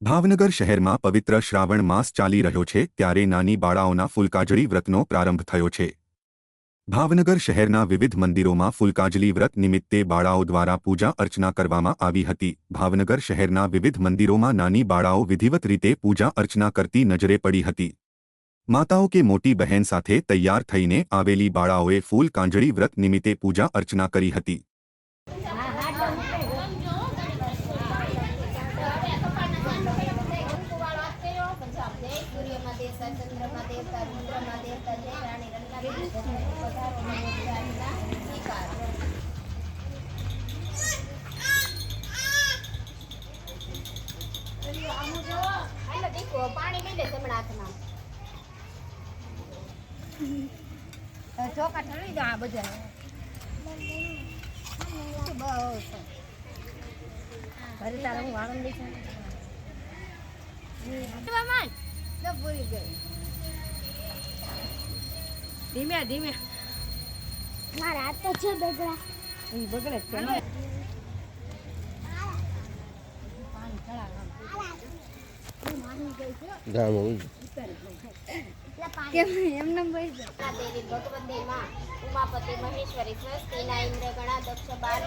ભાવનગર શહેરમાં પવિત્ર શ્રાવણ માસ ચાલી રહ્યો છે ત્યારે નાની બાળાઓના ફૂલકાજળી વ્રતનો પ્રારંભ થયો છે। ભાવનગર શહેરના વિવિધ મંદિરોમાં ફૂલકાજળી વ્રત નિમિત્તે બાળાઓ દ્વારા પૂજા અર્ચના કરવામાં આવી હતી। ભાવનગર શહેરના વિવિધ મંદિરોમાં નાની બાળાઓ વિધિવત રીતે પૂજા અર્ચના કરતી નજરે પડી હતી। માતાઓ કે મોટી બહેન સાથે તૈયાર થઈને આવેલી બાળાઓએ ફૂલકાજળી વ્રત નિમિત્તે પૂજા અર્ચના કરી હતી। पानी ले ले हाथमा ચોખા ઠરી જા બધા બસ ઘરે તારા હું વાળન દે છે મામા તો પૂરી ગઈ ધીમે ધીમે મારા હાથ તો છે બગડા એ બગડે છે ને પાણી ચડા એમને દેવી ભગવતી માં ઉમાપતિ મહેશ્વરી સ્વસ્તિ ના ઇન્દ્ર ગણા દક્ષ બાર